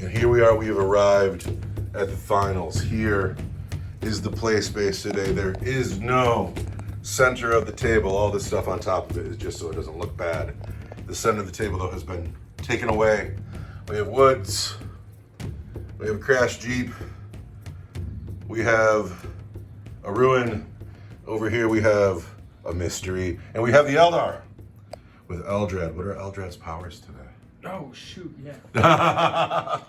And here we are, we have arrived at the finals. Here is the play space today. There is no center of the table. All this stuff on top of it is just so it doesn't look bad. The center of the table, though, has been taken away. We have woods, we have a crashed Jeep, we have a ruin. Over here we have a mystery, and we have the Eldar with Eldrad. What are Eldrad's powers today? Oh, shoot, yeah.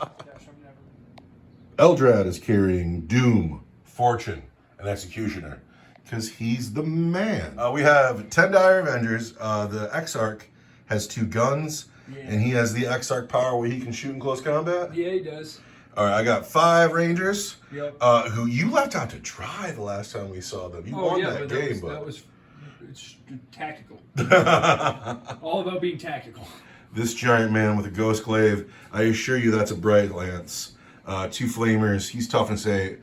Eldrad is carrying Doom, Fortune, and Executioner, because he's the man. We have 10 Dire Avengers. The Exarch has 2 guns, and he has the Exarch power where he can shoot in close combat. Yeah, he does. All right, I got 5 Rangers, Yep. who you left out to dry the last time we saw them. You won that game, that was it's tactical. but... All about being tactical. This giant man with a ghost glaive, I assure you that's a bright lance. 2 flamers, he's toughness 8.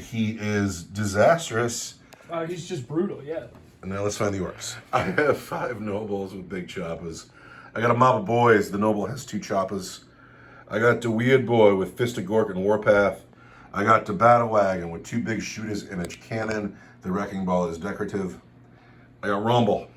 He is disastrous. He's just brutal, yeah. And now let's find the orcs. I have 5 nobles with big choppas. I got a mob of boys. The noble has 2 choppas. I got the weird boy with Fist of Gork and Warpath. I got the battle wagon with 2 big shooters and a cannon. The wrecking ball is decorative. I got Rumble.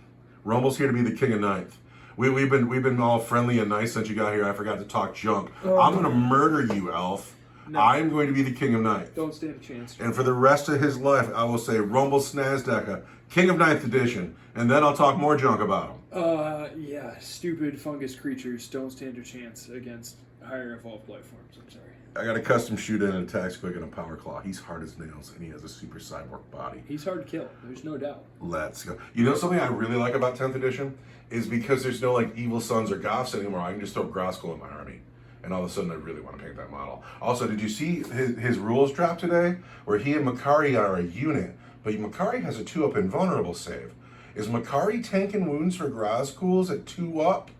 Rumble's here to be the king of ninth. We've been all friendly and nice since you got here. I forgot to talk junk. I'm gonna murder you, Elf. No. I'm going to be the king of ninth. Don't stand a chance. And for the rest of his life, I will say Rumble Snazdeka, king of ninth edition, and then I'll talk more junk about him. Yeah, stupid fungus creatures don't stand a chance against higher evolved life forms. I'm sorry. I got a custom shoot in, attacks quick, and a power claw. He's hard as nails, and he has a super cyborg body. He's hard to kill. There's no doubt. Let's go. You know something I really like about 10th edition is because there's no like evil sons or goths anymore. I can just throw Groskull in my army, and all of a sudden I really want to paint that model. Also, did you see his rules drop today, where he and Makari are a unit, but Makari has a 2-up invulnerable save. Is Makari tanking wounds for Groskulls at 2-up?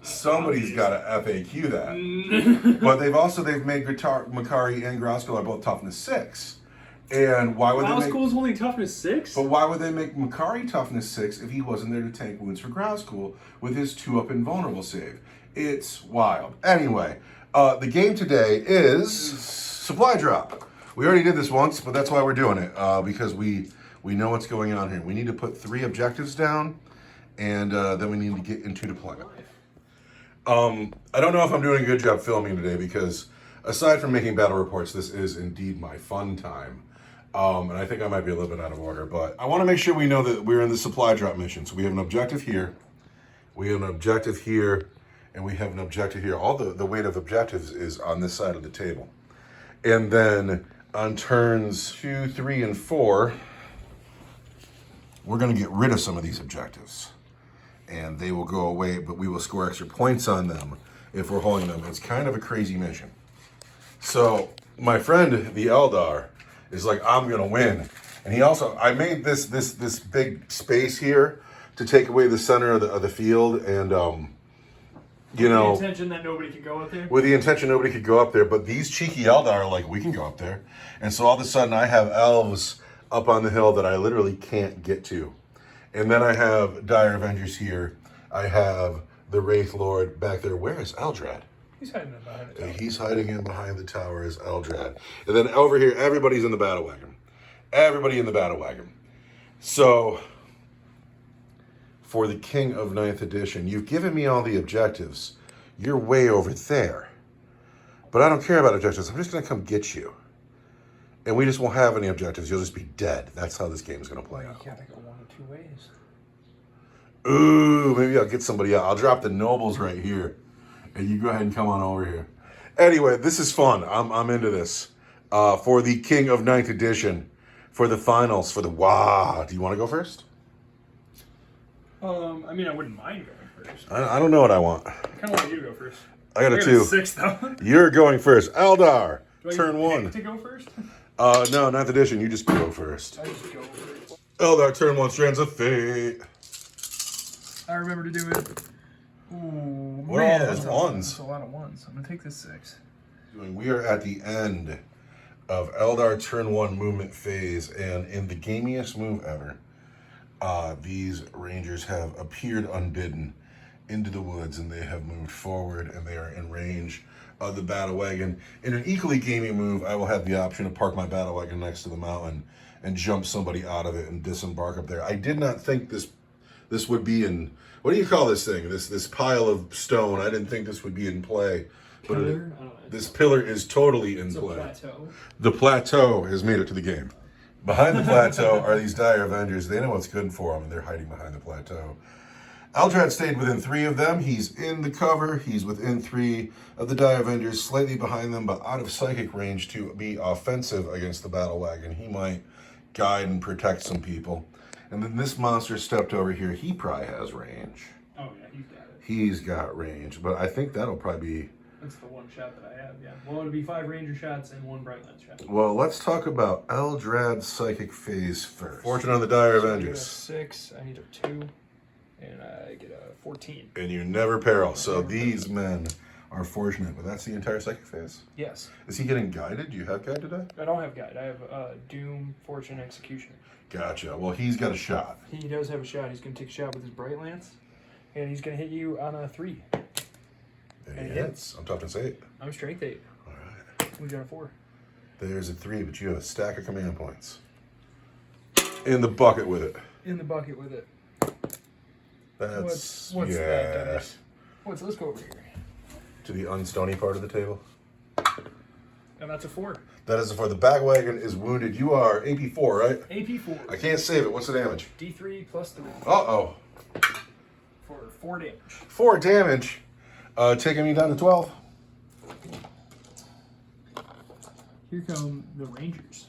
Somebody's got to FAQ that. But they've made Makari and Groskull are both toughness 6. And why would Groskull's only toughness 6? But why would they make Makari toughness 6 if he wasn't there to tank wounds for Groskull with his 2-up invulnerable save? It's wild. Anyway, the game today is supply drop. We already did this once, but that's why we're doing it, because we know what's going on here. We need to put 3 objectives down, and then we need to get into deployment. I don't know if I'm doing a good job filming today, because aside from making battle reports, this is indeed my fun time. And I think I might be a little bit out of order, but I want to make sure we know that we're in the supply drop mission. So we have an objective here, we have an objective here, and we have an objective here. All the weight of objectives is on this side of the table. And then on turns 2, 3, and 4, we're going to get rid of some of these objectives. And they will go away, but we will score extra points on them if we're holding them. It's kind of a crazy mission. So my friend, the Eldar, is like, I'm going to win. And he also, I made this big space here to take away the center of the field, and you know, with the intention that nobody could go up there? With the intention nobody could go up there, but these cheeky Eldar are like, we can go up there. And so all of a sudden I have elves up on the hill that I literally can't get to. And then I have Dire Avengers here. I have the Wraith Lord back there. Where is Eldrad? He's hiding in behind the tower. He's hiding in behind the tower as Eldrad. And then over here, everybody's in the battle wagon. Everybody in the battle wagon. So, for the King of 9th Edition, you've given me all the objectives. You're way over there. But I don't care about objectives. I'm just going to come get you. And we just won't have any objectives. You'll just be dead. That's how this game's going to play out. You gotta go 1 of 2 ways. Ooh, maybe I'll get somebody out. I'll drop the nobles right here. And you go ahead and come on over here. Anyway, this is fun. I'm into this. For the King of 9th Edition, for the finals, for the WA. Do you want to go first? I mean, I wouldn't mind going first. I don't know what I want. I kind of want you to go first. I got a 2. 6, though. You're going first. Eldar, turn 1. To go first? No, 9th Edition. You just go first. I just go first. Eldar, turn 1. Strands of Fate. I remember to do it. Ooh, what are all those ones? That's a lot of ones. I'm gonna take this 6. We are at the end of Eldar turn 1 movement phase, and in the gamiest move ever, these rangers have appeared unbidden into the woods, and they have moved forward, and they are in range the battle wagon. In an equally gamey move, I will have the option to park my battle wagon next to the mountain and jump somebody out of it and disembark up there. I did not think this would be in, what do you call this thing? This pile of stone. I didn't think this would be in play. But this pillar is totally in play. Plateau. The plateau has made it to the game. Behind the plateau are these dire Avengers. They know what's good for them, and they're hiding behind the plateau. Eldrad stayed within 3 of them. He's in the cover. He's within 3 of the dire Avengers, slightly behind them, but out of psychic range to be offensive against the battle wagon. He might guide and protect some people. And then this monster stepped over here. He probably has range. Oh, yeah, he's got it. He's got range, but I think that'll probably be... That's the one shot that I have, yeah. Well, it'll be 5 ranger shots and 1 bright lens shot. Well, let's talk about Eldrad Psychic Phase first. Fortune on the dire Avengers. I get a 6, I need a 2, and I get a 14. And you never peril. So these men are fortunate, but that's the entire Psychic Phase. Yes. Is he getting guided? Do you have guide today? I don't have guide. I have Doom, Fortune, Executioner. Gotcha. Well, he's got a shot. He does have a shot. He's going to take a shot with his bright lance, and he's going to hit you on a 3. And he hits. I'm toughness 8. I'm strength 8. All right. We got a 4. There's a 3, but you have a stack of command points. In the bucket with it. In the bucket with it. That's... What's yeah. that, Dennis? Let's go over here. To the unstony part of the table. And that's a 4. That is for the back wagon is wounded. You are AP4, right? AP4. I can't save it. What's the damage? D3 plus 3. Uh-oh. For 4 damage. 4 damage. Taking me down to 12. Here come the Rangers,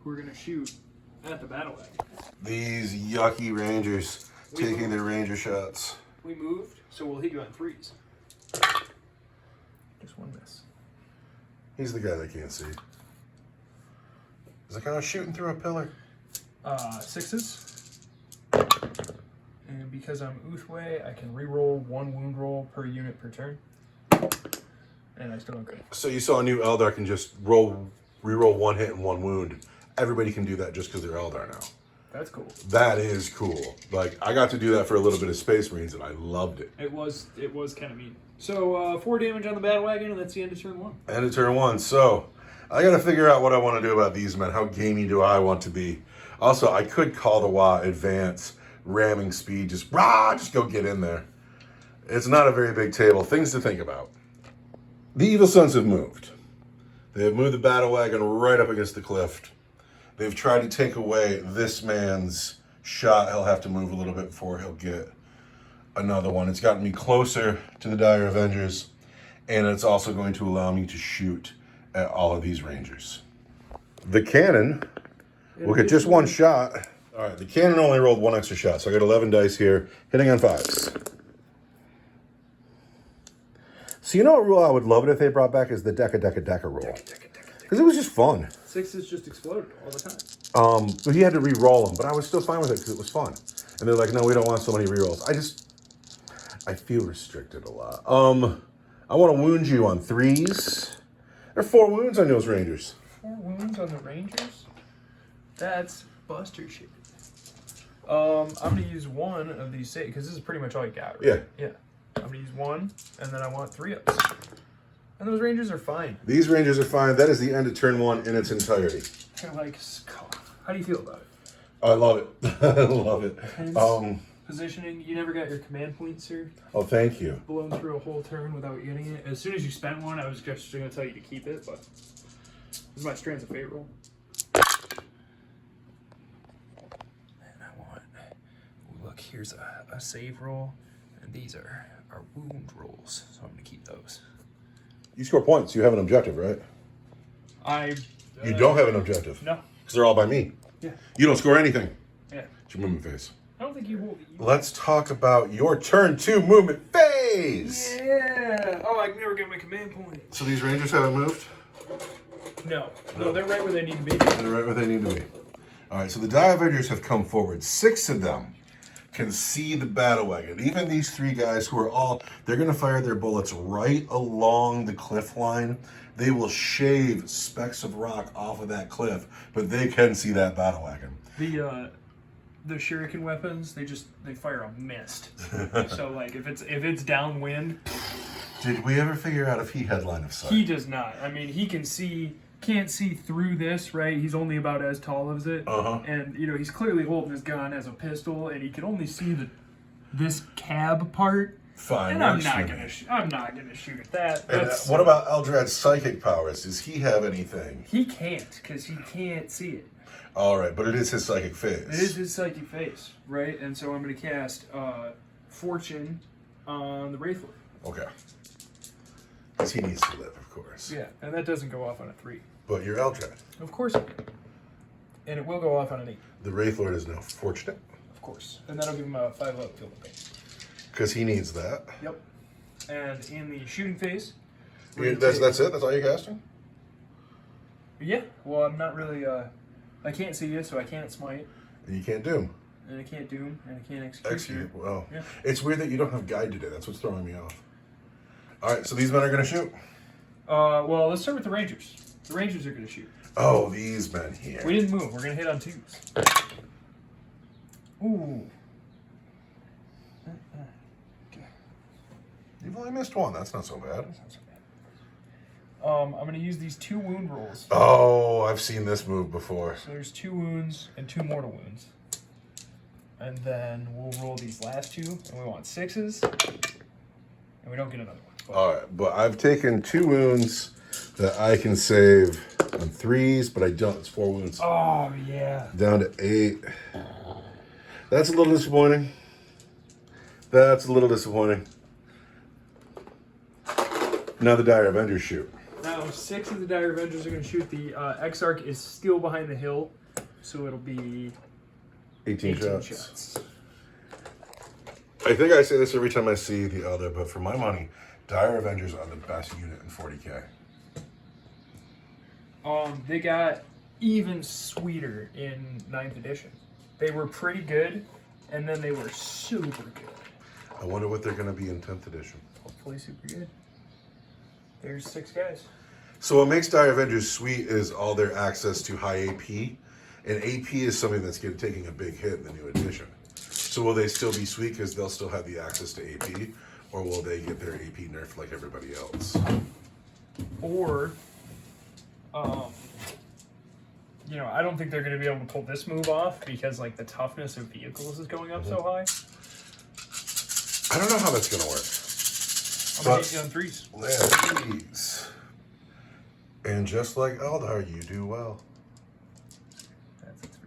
who are going to shoot at the battle wagon. These yucky Rangers taking their Ranger shots. We moved, so we'll hit you on 3s. Just 1 miss. He's the guy that can't see. Is the guy shooting through a pillar? 6s. And because I'm Ulthwe, I can re-roll 1 wound roll per unit per turn. And I still don't crit. So you saw a new Eldar can just re-roll 1 hit and 1 wound. Everybody can do that just because they're Eldar now. That's cool. That is cool. Like, I got to do that for a little bit of Space Marines, and I loved it. It was kind of mean. So 4 damage on the battle wagon, and that's the end of turn 1. End of turn 1. So I got to figure out what I want to do about these men. How gamey do I want to be? Also, I could call the WA advance, ramming speed, just go get in there. It's not a very big table. Things to think about. The Evil Sunz have moved. They have moved the battle wagon right up against the cliff. They've tried to take away this man's shot. He'll have to move a little bit before he'll get another one. It's gotten me closer to the dire Avengers, and it's also going to allow me to shoot at all of these Rangers. The cannon will get just 1 shot. All right, the cannon only rolled 1 extra shot, so I got 11 dice here, hitting on 5s. So you know what rule I would love it if they brought back is the Deca rule. Because it was just fun. 6s just exploded all the time. So he had to re-roll them, but I was still fine with it because it was fun. And they're like, no, we don't want so many re-rolls. I feel restricted a lot. I want to wound you on 3s. There are 4 wounds on those Rangers. 4 wounds on the Rangers? That's buster shit. I'm going to use 1 of these, because this is pretty much all you got, right? Yeah. Yeah. I'm going to use 1, and then I want 3 ups. And those Rangers are fine. These Rangers are fine. That is the end of turn 1 in its entirety. They're like, how do you feel about it? I love it. I love it. Positioning, you never got your command point, sir. Oh, thank you. Blown through a whole turn without getting it. As soon as you spent 1, I was just going to tell you to keep it, but this is my Strands of Fate roll. And I want, look, here's a save roll, and these are our wound rolls, so I'm going to keep those. You score points. You have an objective, right? You don't have an objective. No. Because they're all by me. Yeah. You don't score anything. Yeah. It's your movement phase. I don't think you hold it. Let's talk about your turn 2 movement phase. Yeah. Oh, I can never get my command point. So these Rangers haven't moved? No, they're right where they need to be. They're right where they need to be. All right, so the dire Avengers have come forward. 6 of them can see the battle wagon. Even these 3 guys who are they're going to fire their bullets right along the cliff line. They will shave specks of rock off of that cliff, but they can see that battle wagon. the shuriken weapons, they fire a mist. So like if it's downwind, Did we ever figure out if he had line of sight? he does not. I mean, he can't see through this, right? He's only about as tall as it, and he's clearly holding his gun as a pistol, and he can only see this cab part. Fine. And I'm not gonna shoot at that. And what about Eldrad's psychic powers? Does he have anything? He can't, because he can't see it. All right, but it is his psychic phase. It is his psychic face, right? And so I'm going to cast Fortune on the Wraith Lord. Okay. Because he needs to live, of course. Yeah, and that doesn't go off on a 3. But you're Eldrad. Of course it can. And it will go off on an 8. The Wraith Lord is now fortunate. Of course. And that'll give him a 5 up field of pain. Because he needs that. Yep. And in the shooting phase... That's it? That's all you're casting? Yeah. Well, I'm not really... I can't see you, so I can't smite. And you can't doom. And I can't doom, and I can't execute. Execute. Well, yeah. It's weird that you don't have guide today. That's what's throwing me off. All right, so these men are going to shoot. Well, let's start with the Rangers. The Rangers are going to shoot. Oh, these men here. We didn't move. We're going to hit on 2s. Ooh. You've only missed one. That's not so bad. That's not so bad. I'm going to use these 2 wound rolls. Oh, I've seen this move before. So there's 2 wounds and 2 mortal wounds. And then we'll roll these last 2, and we want 6s. And we don't get another one. But All right, but I've taken 2 wounds that I can save on 3s, but I don't. It's 4 wounds. oh, yeah. Down to 8. That's a little disappointing. That's a little disappointing. Now the Dire Avengers shoot. Now 6 of the Dire Avengers are going to shoot. The Exarch is still behind the hill, so it'll be 18 shots. shots. I think I say this every time I see the other, but for my money, Dire Avengers are the best unit in 40K. They got even sweeter in 9th edition. They were pretty good, and then they were super good. I wonder what they're going to be in 10th edition. Hopefully super good. There's 6 guys. So what makes Dire Avengers sweet is all their access to high AP. And AP is something that's taking a big hit in the new edition. So will they still be sweet because they'll still have the access to AP? Or will they get their AP nerfed like everybody else? Or, I don't think they're going to be able to pull this move off because, like, the toughness of vehicles is going up so high. I don't know how that's going to work. I'm going to hit you on 3s. Please. And just like Eldar, you do well. That's a 3.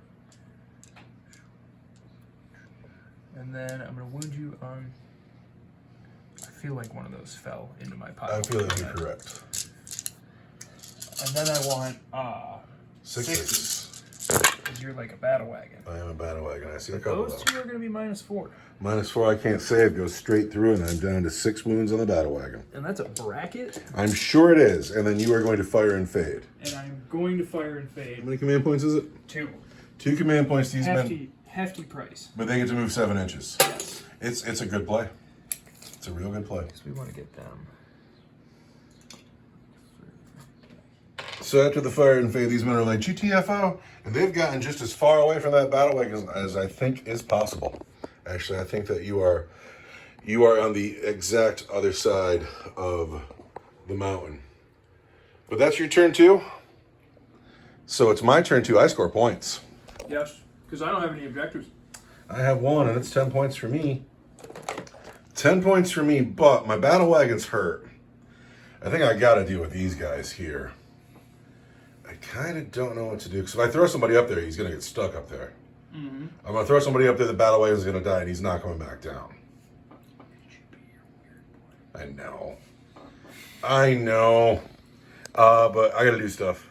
And then I'm going to wound you on... I feel like one of those fell into my pile. I feel like you're correct. And then I want 6s. because you're like a battle wagon. I am a battle wagon. I see a couple Those of 2 are going to be -4. -4 I can't save. Goes straight through, and I'm down to 6 wounds on the battle wagon. And that's a bracket. I'm sure it is. And then you are going to fire and fade. And I'm going to fire and How fade. many command points is it? 2. 2 command points. These men, Hefty price. but they get to move 7 inches. Yes. It's a good play. It's a real good play. So we want to get them. So after the fire and fade, these men are like GTFO, and they've gotten just as far away from that battle wagon as I think is possible. Actually, I think that you are on the exact other side of the mountain. But that's your turn 2. So it's my turn 2. I score points. Yes, because I don't have any objectives. I have 1, and it's 10 points for me. 10 points for me, but my battle wagon's hurt. I think I got to deal with these guys here. I kind of don't know what to do, because if I throw somebody up there, he's going to get stuck up there. Mm-hmm. I'm going to throw somebody up there, the battle wagon's going to die, and he's not coming back down. I know. But I got to do stuff.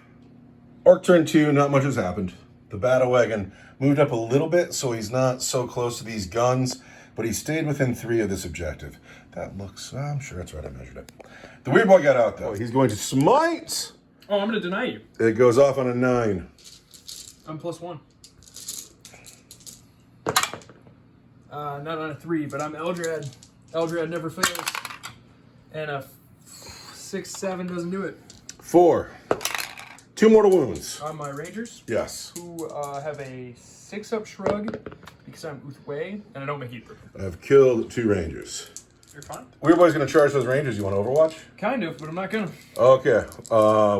Orc turn 2, not much has happened. The battle wagon moved up a little bit, so he's not so close to these guns, but he stayed within 3 of this objective. That looks, I'm sure that's right, I measured it. The weird boy got out, though. He's going to smite! Oh, I'm going to deny you. It goes off on a 9. I'm +1. Not on a 3, but I'm Eldrad. Eldrad never fails. And a 6-7 doesn't do it. 4. 2 mortal wounds. On my Rangers, Yes. who have a 6-up shrug because I'm Ulthwe and I don't make either. I've killed 2 Rangers. You're fine. Weird Boy's going to charge those Rangers. You want to Overwatch? Kind of, but I'm not gonna. Okay.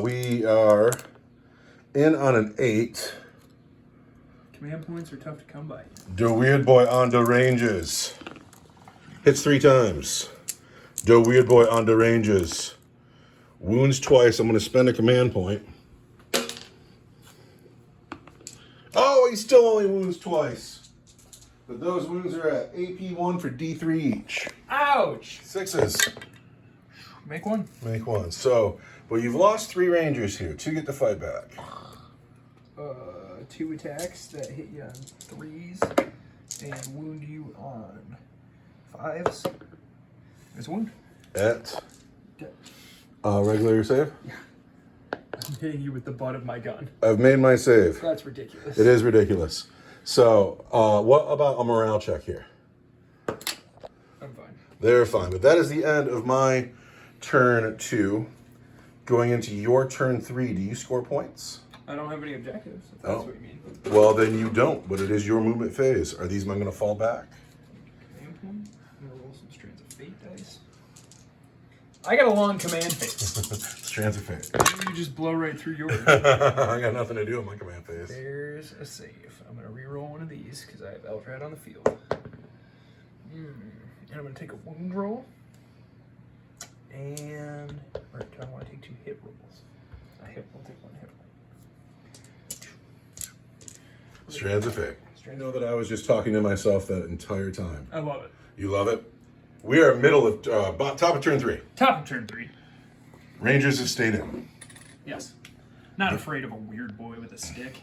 We are in on an 8. Command points are tough to come by. The Weird Boy on the Rangers. Hits 3 times. The Weird Boy on the Rangers. Wounds twice. I'm going to spend a command point. Oh, he still only wounds twice. But those wounds are at AP1 for D3 each. Ouch! 6s. Make one. Make one. So, well, you've lost 3 Rangers here. 2 get the fight back. 2 attacks that hit you on 3s and wound you on 5s. There's a wound. At regular save? I'm hitting you with the butt of my gun. I've made my save. That's ridiculous. It is ridiculous. So, what about a morale check here? I'm fine. They're fine. But that is the end of my turn 2. Going into your turn 3, do you score points? I don't have any objectives, if that's what you mean. Well, then you don't, but it is your movement phase. Are these men going to fall back? Command point. I'm going to roll some strands of fate dice. I got a long command phase. Strands of fate. You just blow right through yours. I got nothing to do with my command phase. There's a save. I'm going to reroll one of these because I have Eldrad on the field. And I'm going to take a wound roll. And, or do I want to take 2 hit rolls? I'll take 1 hit roll. Strands of fate. I know that I was just talking to myself that entire time. I love it. You love it? We are middle of, top of turn 3. Top of turn 3. Rangers have stayed in. Yes. Not afraid of a weird boy with a stick.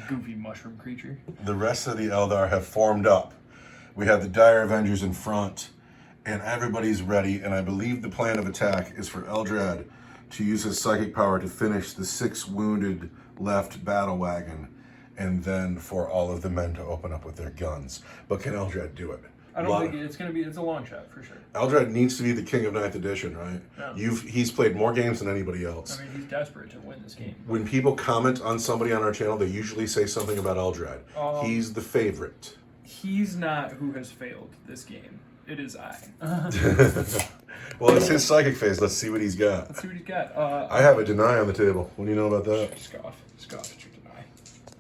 Goofy mushroom creature. The rest of the Eldar have formed up. We have the Dire Avengers in front, and everybody's ready, and I believe the plan of attack is for Eldrad to use his psychic power to finish the 6 wounded left battle wagon, and then for all of the men to open up with their guns. But can Eldrad do it? I don't think it's a long shot for sure. Eldrad needs to be the king of 9th edition, right? Yeah. He's played more games than anybody else. I mean, he's desperate to win this game. When people comment on somebody on our channel, they usually say something about Eldrad. He's the favorite. He's not who has failed this game. It is I. Well, it's his psychic phase. Let's see what he's got. Let's see what he's got. I have a deny on the table. What do you know about that? Scoff at your deny.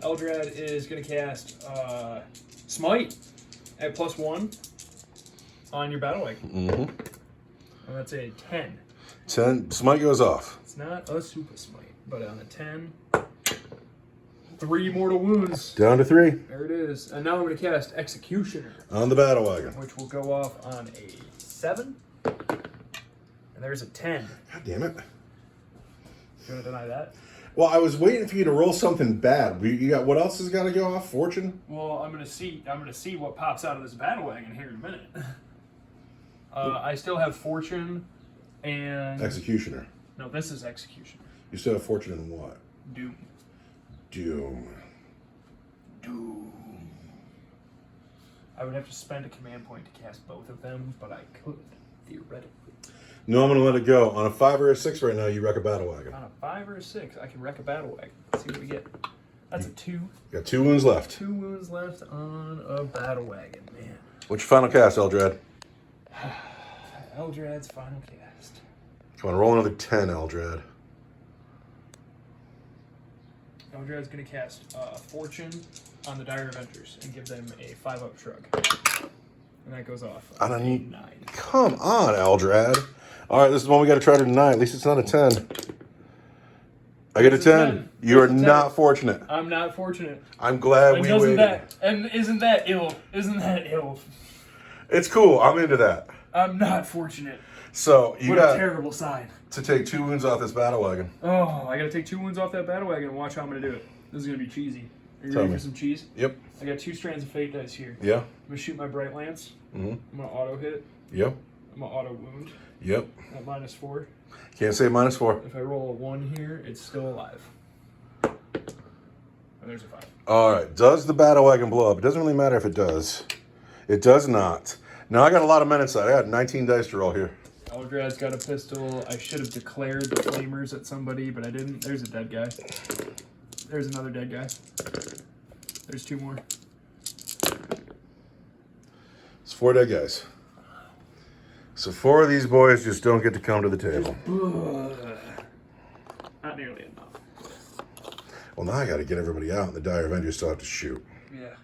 Eldrad is going to cast Smite at +1 on your battle wagon. Mm-hmm. And that's a 10. 10. Smite goes off. It's not a super smite, but on a 10, 3 mortal wounds. Down to 3. There it is. And now I'm going to cast Executioner. On the battle wagon. Which will go off on a 7. And there's a 10. God damn it. You want to deny that? Well, I was waiting for you to roll something bad. You got what else has got to go off? Fortune? Well, I'm gonna see what pops out of this battle wagon here in a minute. I still have Fortune and Executioner. No, this is Executioner. You still have Fortune and what? Doom. I would have to spend a command point to cast both of them, but I could, theoretically. No, I'm going to let it go. On a 5 or a 6 right now, you wreck a battle wagon. On a 5 or a 6, I can wreck a battle wagon. Let's see what we get. That's a 2. You got 2 wounds left. 2 wounds left on a battle wagon, man. What's your final cast, Eldrad? Eldrad's final cast. Come on, roll another 10, Eldrad. Eldrad's going to cast Fortune on the Dire Avengers and give them a 5-up shrug. And that goes off. I don't need... 9. Come on, Eldrad. All right, this is one we got to try to deny. At least it's not a 10. I get a 10. You are not fortunate. I'm not fortunate. I'm glad we waited. Isn't that ill? It's cool. I'm into that. I'm not fortunate. So you got a terrible sign. To take 2 wounds off this battle wagon. Oh, I got to take 2 wounds off that battle wagon and watch how I'm going to do it. This is going to be cheesy. Are you ready for some cheese? Yep. I got 2 strands of fate dice here. Yeah. I'm going to shoot my Bright Lance. Mm-hmm. I'm going to auto hit. Yep. I'm going to auto wound. Yep. At -4. Can't say -4. If I roll a 1 here, it's still alive. And there's a 5. All right. Does the battle wagon blow up? It doesn't really matter if it does. It does not. Now I got a lot of men inside. I got 19 dice to roll here. Eldrad's got a pistol. I should have declared the flamers at somebody, but I didn't. There's a dead guy. There's another dead guy. There's 2 more. It's 4 dead guys. So 4 of these boys just don't get to come to the table. Not nearly enough. Well, now I got to get everybody out, and the Dire Avengers still have to shoot. Yeah.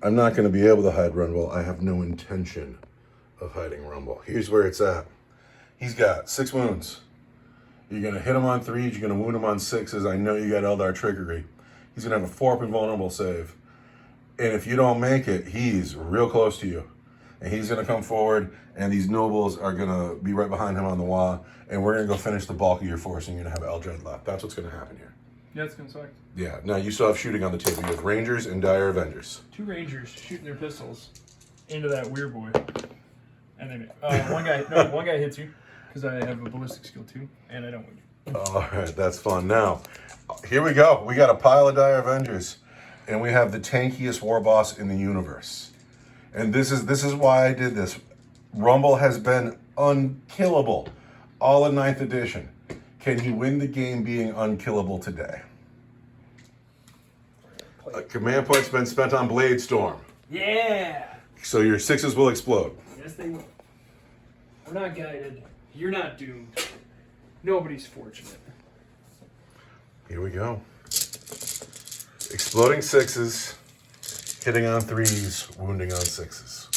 I'm not going to be able to hide Rumble. I have no intention of hiding Rumble. Here's where it's at. He's got 6 wounds. You're going to hit him on 3s. You're going to wound him on 6s. I know you got Eldar trickery. He's going to have a 4-up invulnerable save. And if you don't make it, he's real close to you. And he's going to come forward, and these nobles are going to be right behind him on the wall. And we're going to go finish the bulk of your force, and you're going to have Eldrad left. That's what's going to happen here. Yeah, it's going to suck. Yeah. Now, you still have shooting on the table. You have Rangers and Dire Avengers. 2 Rangers shooting their pistols into that weird boy. And then one guy hits you, because I have a ballistic skill too, and I don't wound you. All right, that's fun. Now, here we go. We got a pile of Dire Avengers, and we have the tankiest war boss in the universe. And this is why I did this. Rumble has been unkillable all in 9th edition. Can he win the game being unkillable today? A command point's been spent on Blade Storm. Yeah! So your 6s will explode. Yes, they will. I'm not guided. You're not doomed. Nobody's fortunate. Here we go. Exploding 6s, hitting on 3s, wounding on 6s.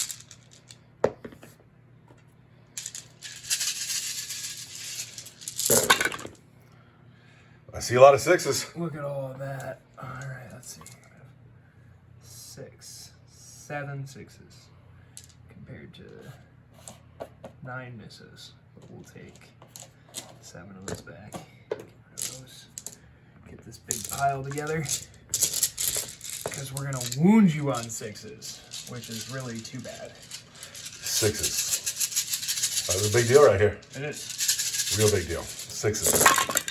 I see a lot of 6s. Look at all of that. All right, let's see. 7 6s compared to 9 misses. But we'll take 7 of those back. Get rid of those. Get this big pile together. Because we're going to wound you on 6s, which is really too bad. 6s. That's a big deal right here. It is. Real big deal. 6s.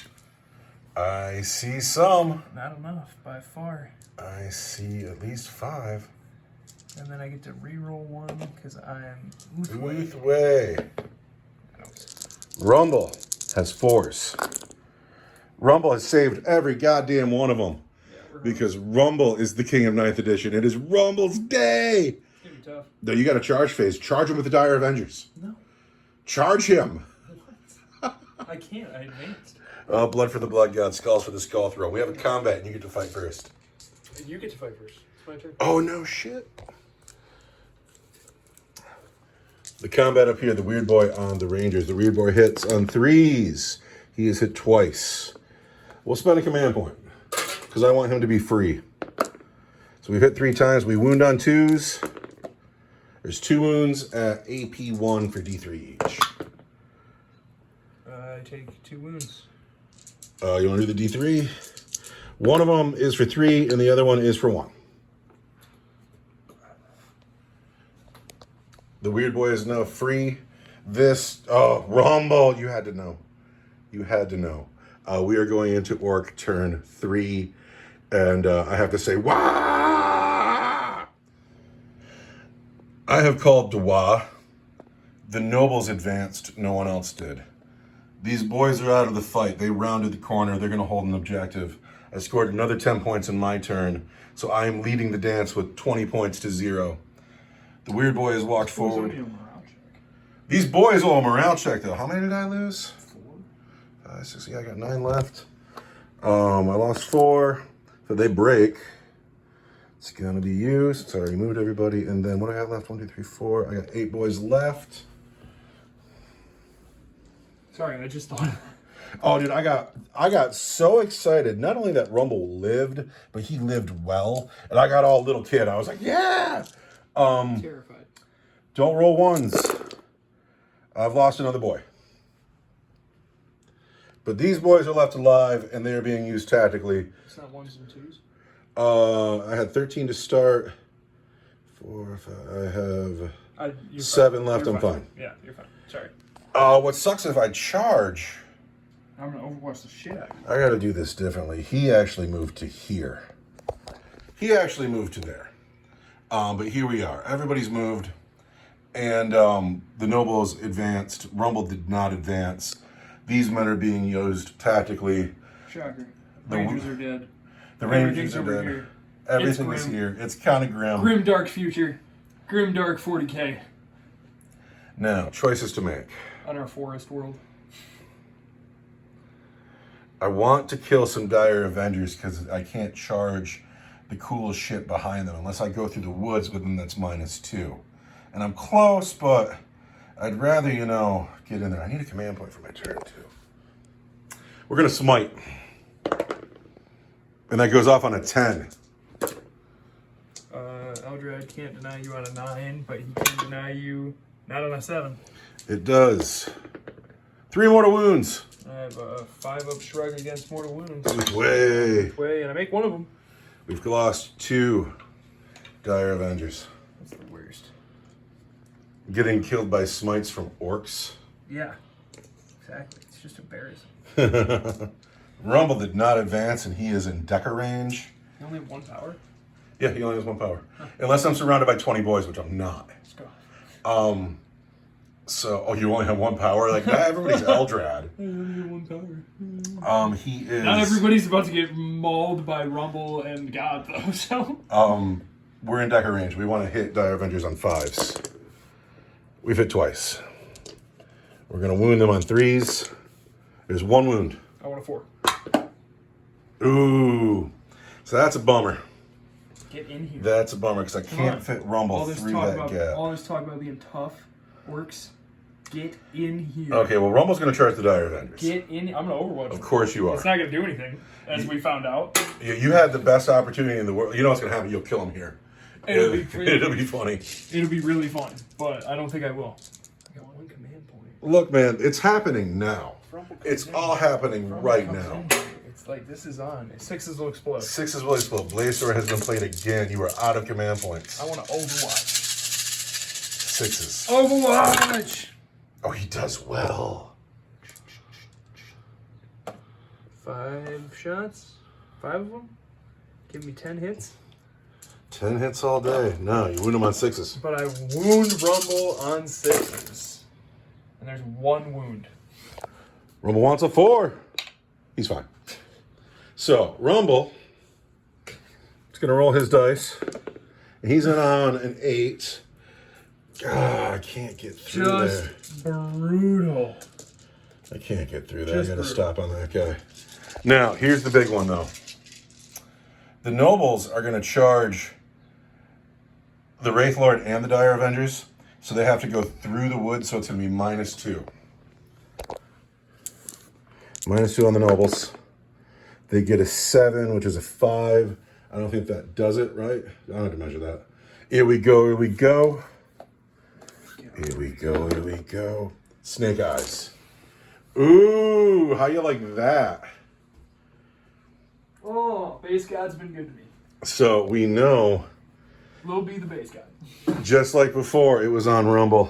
I see some. Not enough, by far. I see at least 5. And then I get to re-roll 1 because I'm Ulthwe. Ulthwe. Rumble has 4s. Rumble has saved every goddamn one of them. Yeah, because Rumble is the king of 9th edition. It is Rumble's day. It's gonna be tough. No, you got a charge phase. Charge him with the Dire Avengers. No. Charge him. I can't. I advanced. Blood for the Blood God, Skulls for the Skull Throw. We have a combat and you get to fight first. You get to fight first. It's my turn. Oh, no shit. The combat up here, the weird boy on the Rangers. The weird boy hits on 3s. He is hit twice. We'll spend a command point because I want him to be free. So we've hit 3 times. We wound on 2s. There's 2 wounds at AP 1 for D3 each. I take 2 wounds. You want to do the D3? One of them is for 3 and the other one is for 1. The weird boy is now free. Rumble, you had to know. You had to know. We are going into Orc turn 3, and I have to say, wah! I have called Dwa. The nobles advanced, no one else did. These boys are out of the fight. They rounded the corner. They're going to hold an objective. I scored another 10 points in my turn, so I am leading the dance with 20 points to 0. The weird boy has walked forward. These boys owe a morale check, though. How many did I lose? 4. 5, 6, yeah, I got 9 left. I lost 4. So they break. It's going to be used. It's already moved everybody. And then what do I have left? 1, 2, 3, 4. I got 8 boys left. Sorry, I just thought. Oh, dude, I got so excited. Not only that Rumble lived, but he lived well. And I got all little kid. I was like, yeah. Terrified. Don't roll 1s. I've lost another boy. But these boys are left alive, and they're being used tactically. It's not 1s and 2s? I had 13 to start. 4, 5. I have 7 left. I'm fine. Yeah, you're fine. Sorry. What sucks if I charge... I'm going to overwatch the shit out of you. I got to do this differently. He actually moved to here. He actually moved to there. But here we are. Everybody's moved. And the nobles advanced. Rumble did not advance. These men are being used tactically. Shocker. Rangers are dead. The Rangers are over dead. here. Everything is here. It's kind of grim. Grim dark future. Grim dark 40k. Now, choices to make. On our forest world. I want to kill some Dire Avengers because I can't charge the cool shit behind them unless I go through the woods with them that's -2. And I'm close, but I'd rather, you know, get in there. I need a command point for my turn, too. We're going to smite. And that goes off on a 10. Eldrad can't deny you on a 9, but he can deny you not on a 7. It does. 3 mortal wounds. I have a 5-up shrug against mortal wounds. Ulthwe. And I make one of them. We've lost 2 Dire Avengers. That's the worst. Getting killed by smites from orcs. Yeah, exactly. It's just embarrassing. Rumble did not advance, and he is in Decker range. You only have 1 power? Yeah, he only has 1 power. Huh. Unless I'm surrounded by 20 boys, which I'm not. Let's go. So, you only have 1 power? Like, not everybody's Eldrad. I only have 1 power. He is... Not everybody's about to get mauled by Rumble and God, though, so... We're in Decker range. We want to hit Dire Avengers on 5s. We've hit twice. We're going to wound them on 3s. There's 1 wound. I want a 4. Ooh. So that's a bummer. Get in here. That's a bummer because I can't fit Rumble through that gap. All this talk about being tough works. Get in here. Okay, well, Rumble's going to charge the Dire Avengers. Get in. I'm going to Overwatch. Of course you are. It's not going to do anything, as we found out. You had the best opportunity in the world. You know what's going to happen. You'll kill him here. It'll be funny. It'll be really fun, but I don't think I will. I got 1 command point. Look, man, it's happening now. It's all happening right now. It's like this is on. 6s will explode. 6s will explode. Blazer has been played again. You are out of command points. I want to Overwatch. 6s. Overwatch! Oh, he does well. 5 shots? 5 of them? Give me 10 hits? 10 hits all day. No, you wound him on 6s. But I wound Rumble on 6s. And there's 1 wound. Rumble wants a 4. He's fine. So, Rumble is going to roll his dice. And he's in on an 8. God, I can't get through there. Just brutal. I can't get through that. I got to stop on that guy. Now, here's the big one, though. The nobles are going to charge the Wraith Lord and the Dire Avengers, so they have to go through the woods, so it's going to be -2. -2 on the nobles. They get a 7, which is a 5. I don't think that does it, right? I don't have to measure that. Here we go, here we go. Here we go, here we go. Snake eyes. Ooh, how you like that? Oh, base god's been good to me. So we know, Lil B the base god. just like before, it was on Rumble.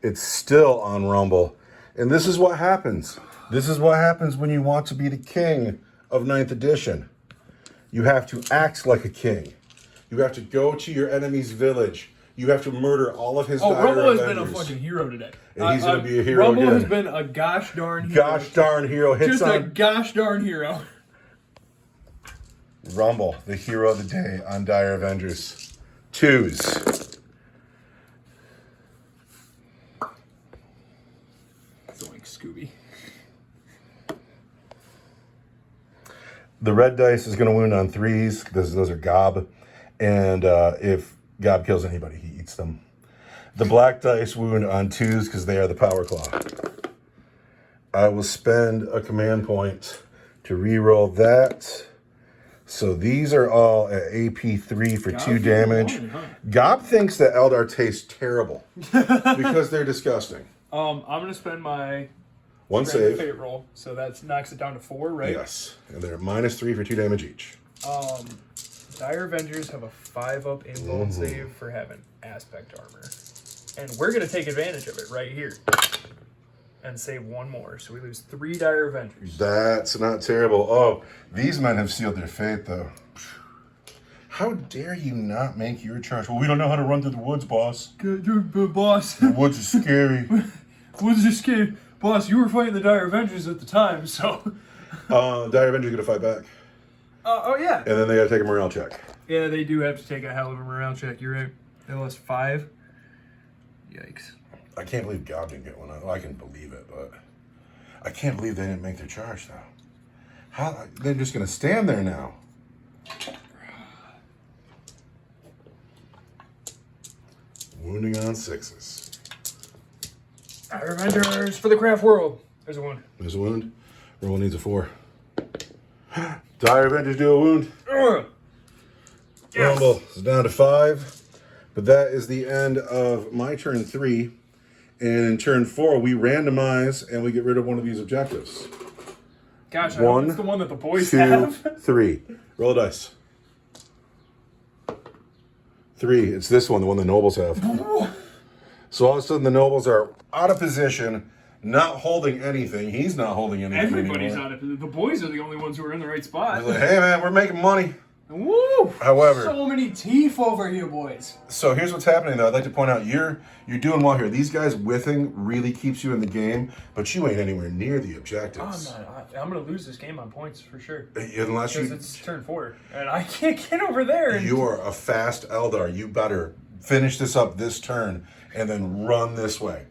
It's still on Rumble. And this is what happens. This is what happens when you want to be the king of 9th edition. You have to act like a king. You have to go to your enemy's village. You have to murder all of his Dire Rumble has Avengers. been a fucking hero today. And he's going to be a hero Rumble again. has been a gosh darn hero. Gosh darn hero. Hits Just a on gosh darn hero. Rumble, the hero of the day on Dire Avengers. 2s. Zoink, Scooby. The red dice is going to wound on 3s. Those are Gob. And if Gob kills anybody, he eats them. The black dice wound on 2s because they are the Power Claw. I will spend a command point to re-roll that. So these are all at AP 3 for 2 damage. Gob thinks that Eldar tastes terrible because they're disgusting. I'm going to spend my 1 save. fate roll, so that knocks it down to 4, right? Yes. And they're -3 for 2 damage each. Dire Avengers have a 5-up invuln save for having aspect armor. And we're going to take advantage of it right here. And save 1 more. So we lose 3 Dire Avengers. That's not terrible. Oh, these men have sealed their fate, though. How dare you not make your charge? Well, we don't know how to run through the woods, boss. Boss. The woods are scary. Woods are scary. Boss, you were fighting the Dire Avengers at the time, so... Dire Avengers gonna fight back. Oh, yeah. And then they gotta take a morale check. Yeah, they do have to take a hell of a morale check. You're right. They lost 5. Yikes. I can't believe God didn't get one. Well, I can believe it, but I can't believe they didn't make their charge, though. How? They're just gonna stand there now. Wounding on 6s. Dire Avengers for the craft world. There's a wound. There's a wound. Roll needs a 4. Dire Avengers do a wound. Yes. Rumble is down to 5. But that is the end of my turn 3. And in turn 4, we randomize and we get rid of one of these objectives. Gosh, I hope it's the one that the boys 2, have. 3. Roll a dice. 3. It's this one, the one the nobles have. So all of a sudden the nobles are out of position, not holding anything. He's not holding anything. Everybody's anymore. out of position. The boys are the only ones who are in the right spot. He's like, hey man, we're making money. Woo! However, So many teeth over here, boys. so here's what's happening though. I'd like to point out you're doing well here. These guys whiffing really keeps you in the game, but you ain't anywhere near the objectives. I'm going to lose this game on points for sure. Unless Because you it's turn 4. And I can't get over there. And you are a fast Eldar. You better finish this up this turn and then run this way.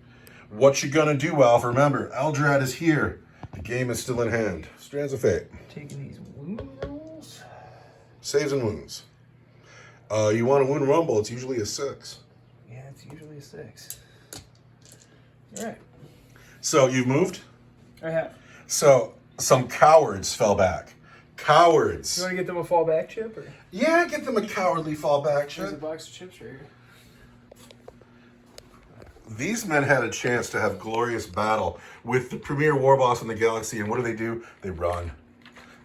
What you gonna do, Alf? Remember, Eldrad is here. The game is still in hand. Strands of Fate. Taking these wound rolls. Saves and wounds. You want a wound rumble, it's usually a 6. Yeah, it's usually a 6. All right. So you've moved? I have. So some cowards fell back. Cowards. You want to get them a fallback chip? Or? Yeah, get them a cowardly fallback There's a shit. box of chips right here. These men had a chance to have glorious battle with the premier war boss in the galaxy, and what do? They run.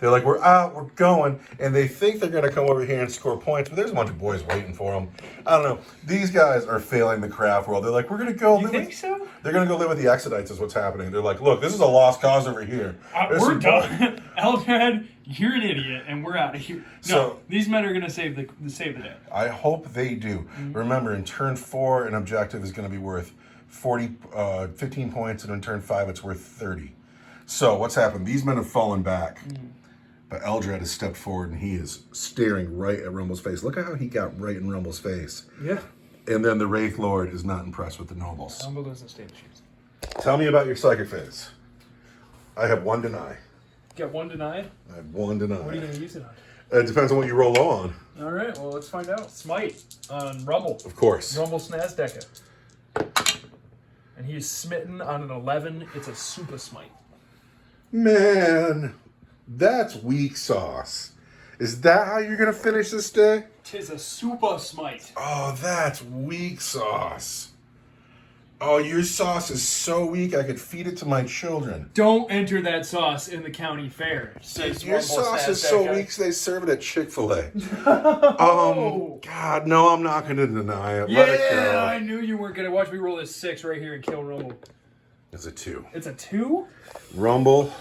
They're like, we're out, we're going, and they think they're going to come over here and score points, but there's a bunch of boys waiting for them. I don't know. These guys are failing the craft world. They're like, we're going to go. You think so? They're going to go live with the Exodites is what's happening. They're like, look, this is a lost cause over here. We're done. Eldrad, you're an idiot, and we're out of here. No, these men are going to save the day. I hope they do. Remember, in turn 4, an objective is going to be worth 15 points, and in turn 5, it's worth 30. So what's happened? These men have fallen back. But Eldrad has stepped forward, and he is staring right at Rumble's face. Look at how he got right in Rumble's face. Yeah. And then the Wraith Lord is not impressed with the nobles. Rumble doesn't stay in the shoes. Tell me about your psychic phase. I have 1 deny. Got 1 denied? I have 1 deny. What are you going to use it on? It depends on what you roll low on. All right, well, let's find out. Smite on Rumble. Of course. Rumble Snazdeka. And he's smitten on an 11. It's a super smite. Man, that's weak sauce. Is that how you're going to finish this day? Tis a super smite. Oh, that's weak sauce. Oh, your sauce is so weak, I could feed it to my children. Don't enter that sauce in the county fair. Says Your Rumble sauce is Snazdeka. so weak, they serve it at Chick-fil-A. God, no, I'm not going to deny it. Let it Yeah, go. I knew you weren't going to. Watch me roll this 6 right here and kill Rumble. It's a 2. It's a 2? Rumble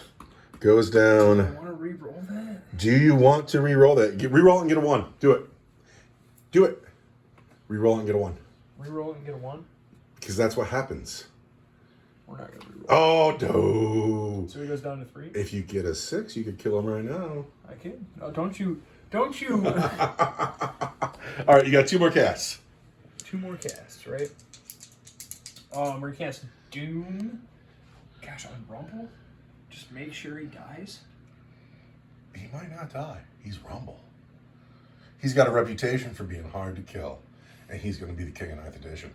goes I down. want to re-roll that. Do you want to re-roll that? Re-roll it and get a 1. Do it. Do it. Re-roll it and get a 1. Re-roll it and get a 1? Because that's what happens. We're not going to re-roll. Oh, no. So he goes down to 3? If you get a 6, you could kill him right now. I can. No, don't you. Don't you. All right, you got 2 more casts. 2 more casts, right? We're cast Doom. Gosh, on Rumble? Just make sure he dies. He might not die. He's Rumble. He's got a reputation for being hard to kill. And he's going to be the king of 9th edition.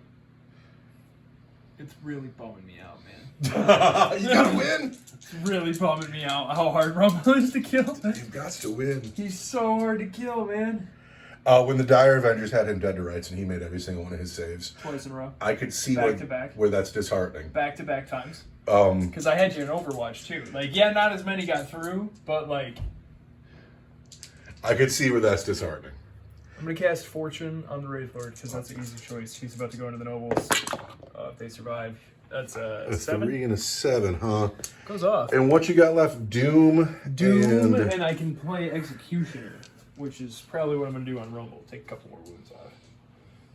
It's really bumming me out, man. You got to win. It's really bumming me out how hard Rumble is to kill. You've got to win. He's so hard to kill, man. When the Dire Avengers had him dead to rights and he made every single one of his saves, Twice in a row. I could see Back to back. where that's disheartening. Back-to-back times. Um, Because I had you in Overwatch, too. Like, yeah, not as many got through, but, like... I could see where that's disheartening. I'm going to cast Fortune on the Wraith Lord, because that's an easy choice. He's about to go into the Nobles. If they survive. That's a 7. 3 and a 7, huh? Goes off. And what you got left? Doom. Doom, and I can play Executioner, which is probably what I'm going to do on Rumble. Take a couple more wounds off.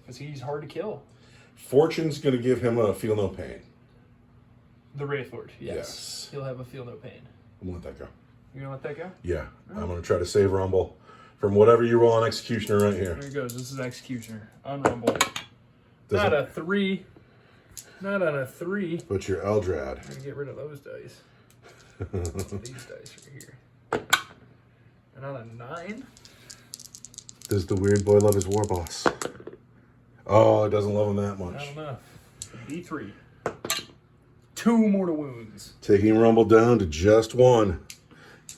Because he's hard to kill. Fortune's going to give him a feel no pain. The Wraith Lord, yes. He'll have a feel no pain. I'm going to let that go. You going to let that go? Yeah. Oh. I'm going to try to save Rumble from whatever you roll on Executioner right here. There he goes. This is Executioner on Rumble. Not a 3. Not on a 3. But your Eldrad. I'm going to get rid of those dice. These dice right here. And on a 9? Does the weird boy love his war boss? Oh, it doesn't love him that much. Not enough. D3. 2 mortal wounds. Taking Rumble down to just 1.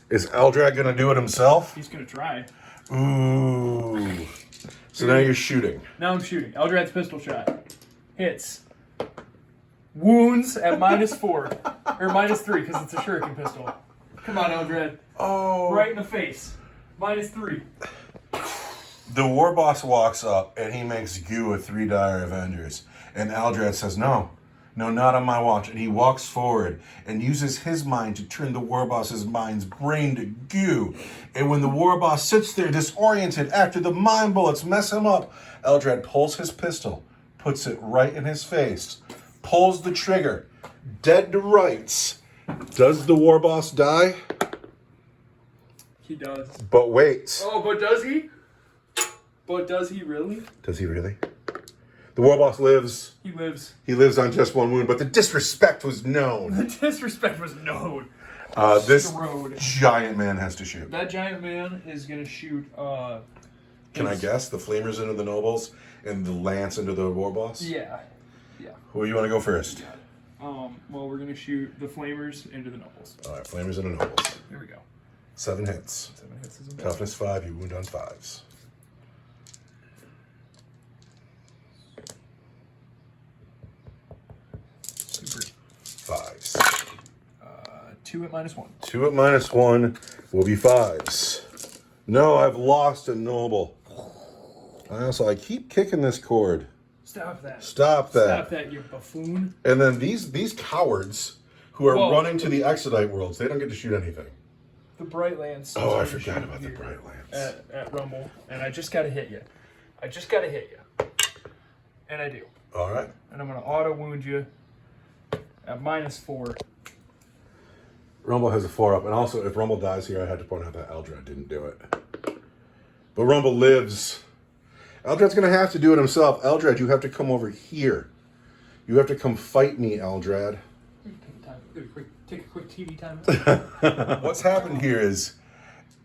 Is Eldrad going to do it himself? He's going to try. Ooh. So now you're shooting. Now I'm shooting. Eldrad's pistol shot. Hits. Wounds at -4. Or -3 because it's a shuriken pistol. Come on, Eldrad. Oh. Right in the face. -3. The war boss walks up and he makes goo with 3 Dire Avengers. And Eldrad says, no, not on my watch. And he walks forward and uses his mind to turn the war boss's mind's brain to goo. And when the war boss sits there disoriented after the mind bullets mess him up, Eldrad pulls his pistol, puts it right in his face, pulls the trigger, dead to rights. Does the war boss die? He does. But wait. Oh, but does he? But does he really? Does he really? The war boss lives. He lives. He lives on just 1 wound, but the disrespect was known. The disrespect was known. This giant man has to shoot. That giant man is going to shoot... Can I guess? The flamers into the nobles and the lance into the war boss? Yeah. Yeah. Who you want to go first? Well, we're going to shoot the flamers into the nobles. All right, flamers into nobles. Here we go. 7 hits. 7 hits is a Toughness 5, you wound on 5s. Super. 5s. 2 at -1. 2 at -1 will be 5s. No, I've lost a noble. I keep kicking this cord. Stop that. Stop that. Stop that, you buffoon. And then these cowards who are running to the Exodite worlds, they don't get to shoot anything. The Bright Lance. Oh, I forgot about the Bright Lance. At Rumble, and I just got to hit you. I just got to hit you. And I do. All right. And I'm going to auto wound you at -4. Rumble has a 4-up, and also if Rumble dies here, I had to point out that Eldrad didn't do it. But Rumble lives. Eldrad's going to have to do it himself. Eldrad, you have to come over here. You have to come fight me, Eldrad. Take a quick TV time. What's happened here is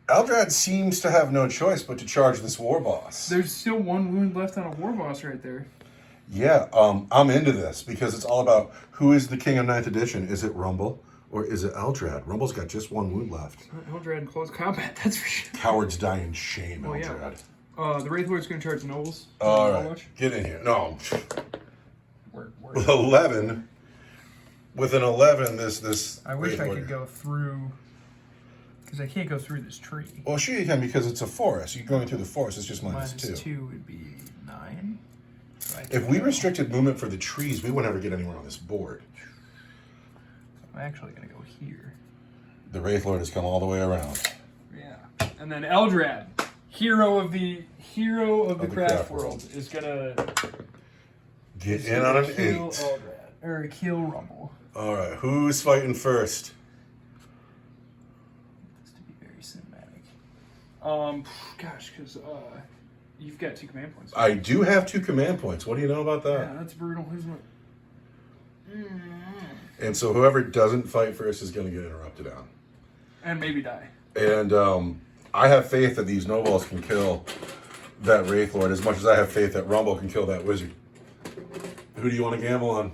Eldrad seems to have no choice but to charge this war boss. There's still 1 wound left on a war boss right there. Yeah, I'm into this because it's all about who is the king of 9th edition. Is it Rumble or is it Eldrad? Rumble's got just 1 wound left. Eldrad in close combat, that's for sure. Cowards die in shame, Eldrad. Yeah. The Wraith Lord's going to charge the nobles. All right, get in here. No. Word. With 11... With an 11, this... I wish I could go through... Because I can't go through this tree. Well, sure you can because it's a forest. You're going through the forest. It's just -2. -2 would be 9. If we restricted movement for the trees, we would never get anywhere on this board. I'm actually going to go here. The Wraith Lord has come all the way around. Yeah. And then Eldrad, hero of the craft world, is going to... Get in on an 8. Eldrad. Or kill Rumble. All right, who's fighting first? This to be very cinematic. Gosh, because you've got 2 command points. I do have 2 command points. What do you know about that? Yeah, that's brutal, isn't it? And so whoever doesn't fight first is going to get interrupted on. And maybe die. And I have faith that these nobles can kill that Wraith Lord as much as I have faith that Rumble can kill that wizard. Who do you want to gamble on?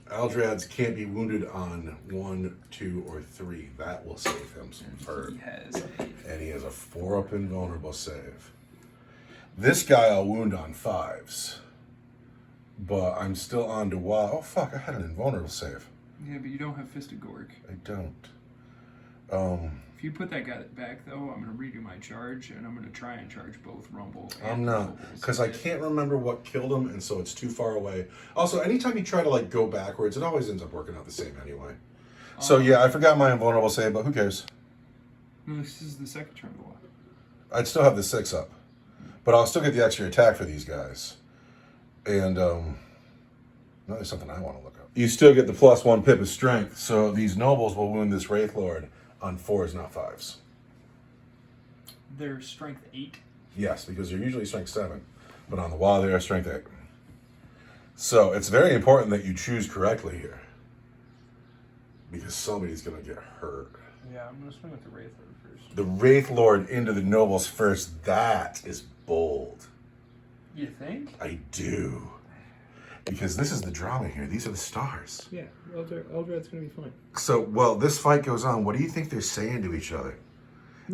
Eldrads can't be wounded on 1, 2, or 3. That will save him some hurt. And he has a 4-up invulnerable save. This guy I'll wound on 5s. But I'm still on to wild. Oh fuck, I had an invulnerable save. Yeah, but you don't have Fisted Gork. I don't. If you put that guy back, though, I'm going to redo my charge, and I'm going to try and charge both Rumble and I'm not, because I can't remember what killed him, and so it's too far away. Also, anytime you try to, like, go backwards, it always ends up working out the same anyway. So, yeah, I forgot my invulnerable save, but who cares? No, this is the second turn to I'd still have the 6 up. But I'll still get the extra attack for these guys. And, now there's something I want to look up. You still get the +1 pip of strength, so these nobles will wound this Wraith Lord on 4s, not 5s. They're strength 8. Yes, because they're usually strength 7. But on the wall, they are strength 8. So it's very important that you choose correctly here. Because somebody's going to get hurt. Yeah, I'm going to swing with the Wraith Lord first. The Wraith Lord into the nobles first. That is bold. You think? I do. Because this is the drama here. These are the stars. Yeah, Eldred's going to be fine. So, while this fight goes on, what do you think they're saying to each other?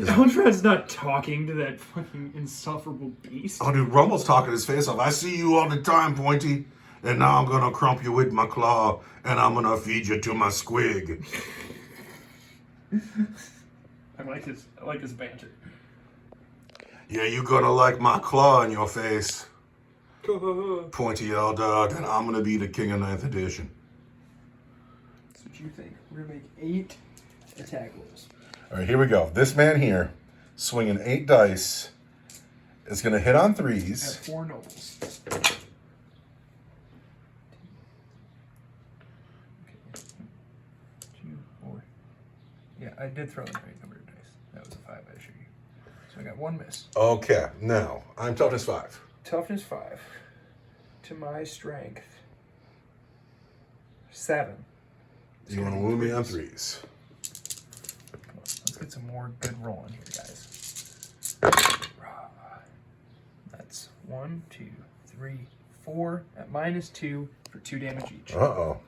Eldred's not talking to that fucking insufferable beast. Oh, dude, Rumble's talking his face off. I see you all the time, Pointy. And now I'm going to crump you with my claw. And I'm going to feed you to my squig. I like his banter. Yeah, you're going to like my claw in your face. Pointy Eldar, and I'm going to be the king of 9th edition. That's what you think. We're going to make 8 attack rolls. All right, here we go. This man here, swinging 8 dice, is going to hit on 3s. At 4 nobles. Okay. 2, 4. Yeah, I did throw in the right number of dice. That was a 5, I assure you. So I got 1 miss. Okay, now, I'm toughness 5. Toughness 5. To my strength 7. You want to wound me on 3s. Come on, let's get some more good rolling here, guys. That's 1, 2, 3, 4 at -2 for 2 damage each. Uh-oh.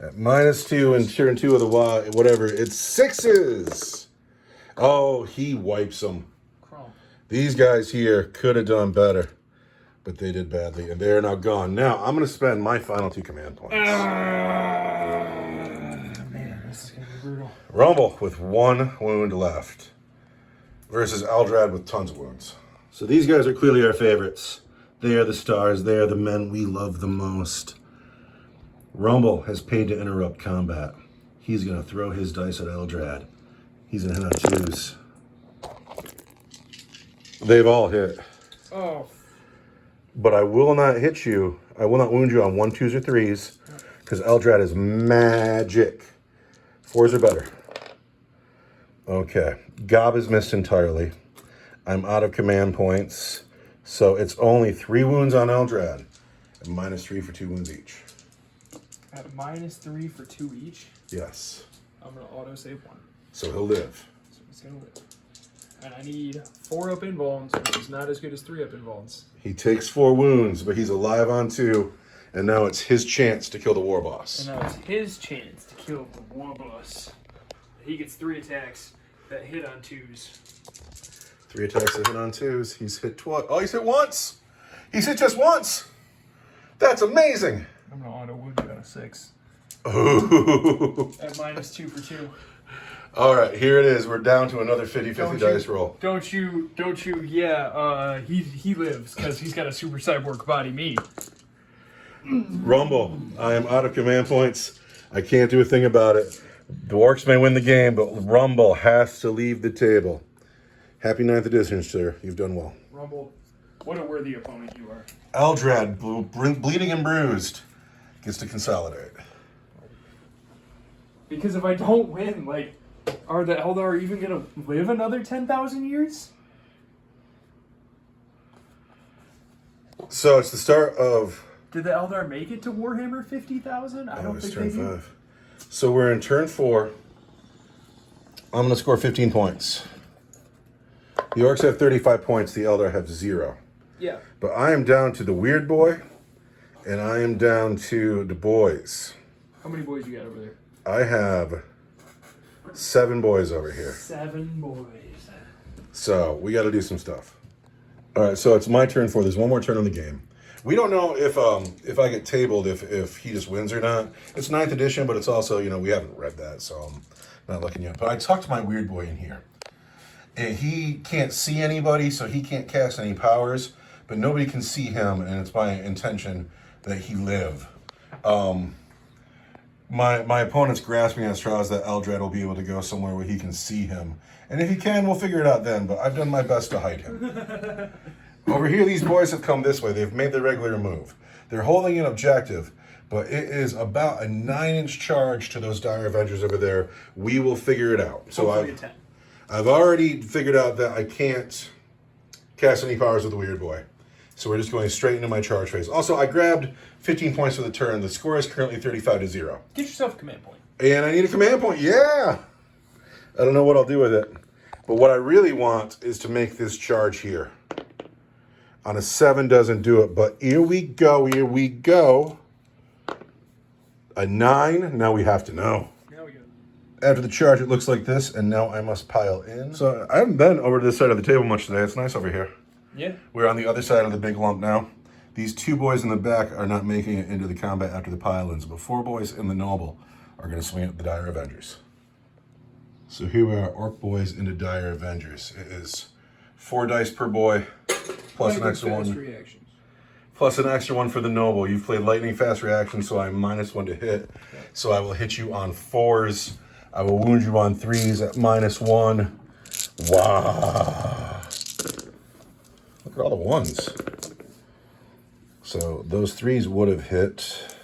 At -2 and turn 2 of the whatever, it's 6s. Oh, he wipes them. Chrome. These guys here could have done better, but they did badly, and they're now gone. Now, I'm going to spend my final 2 command points. Man, this is going to be brutal. Rumble with 1 wound left versus Eldrad with tons of wounds. So these guys are clearly our favorites. They are the stars. They are the men we love the most. Rumble has paid to interrupt combat. He's going to throw his dice at Eldrad. He's going to hit on 2s. They've all hit. Oh. But I will not hit you. I will not wound you on 1, 2s, or 3s. Because Eldrad is magic. 4s are better. Okay. Gob is missed entirely. I'm out of command points. So it's only 3 wounds on Eldrad. And -3 for 2 wounds each. At -3 for 2 each? Yes. I'm going to auto-save 1. So he'll live. So he's going to live. And I need 4 up invulns, which is not as good as 3 up invulns. He takes 4 wounds, but he's alive on 2. And now it's his chance to kill the war boss. And now it's his chance to kill the war boss. He gets 3 attacks that hit on 2s. 3 attacks that hit on 2s. He's hit twice. Oh, he's hit once. He's hit just once. That's amazing. I'm going to auto-wound you on a 6. Ooh. At -2 for 2. All right, here it is. We're down to another 50-50 dice roll. Don't you, yeah, he lives because he's got a super cyborg body, me. Rumble, I am out of command points. I can't do a thing about it. The Orcs may win the game, but Rumble has to leave the table. Happy 9th edition, sir. You've done well. Rumble, what a worthy opponent you are. Eldrad, bleeding and bruised, gets to consolidate. Because if I don't win, like, are the Eldar even going to live another 10,000 years? So it's the start of... Did the Eldar make it to Warhammer 50,000? I don't it's think turn they did. 5. So we're in turn 4. I'm going to score 15 points. The Orcs have 35 points. The Eldar have 0. Yeah. But I am down to the weird boy, and I am down to the boys. How many boys you got over there? I have 7 boys over here. 7 boys. So we got to do some stuff. All right, so it's my turn 4. There's one more turn on the game. We don't know if I get tabled if he just wins or not. It's 9th edition, but it's also, we haven't read that, so I'm not looking yet. But I talked to my weird boy in here. And he can't see anybody, so he can't cast any powers, but nobody can see him, and it's my intention that he live. My opponent's grasping at straws that Eldrad will be able to go somewhere where he can see him. And if he can, we'll figure it out then, but I've done my best to hide him. Over here, these boys have come this way. They've made the regular move. They're holding an objective, but it is about a 9-inch charge to those Dire Avengers over there. We will figure it out. So I've already figured out that I can't cast any powers with the Weird Boy. So we're just going straight into my charge phase. Also, I grabbed 15 points for the turn. The score is currently 35-0. Get yourself a command point. And I need a command point. Yeah! I don't know what I'll do with it. But what I really want is to make this charge here. On a 7 doesn't do it, but here we go, here we go. A 9, now we have to know. Now we go. After the charge, it looks like this, and now I must pile in. So I haven't been over to this side of the table much today. It's nice over here. Yeah. We're on the other side of the big lump now. These 2 boys in the back are not making it into the combat after the pile-ins, but 4 boys in the Noble are going to swing at the Dire Avengers. So here we are, Orc boys into Dire Avengers. It is 4 dice per boy, plus an extra one. Reactions. Plus an extra one for the Noble. You've played lightning fast reaction, so I'm -1 to hit. So I will hit you on 4s. I will wound you on 3s at -1. Wow. Look at all the 1s. So those 3s would have hit.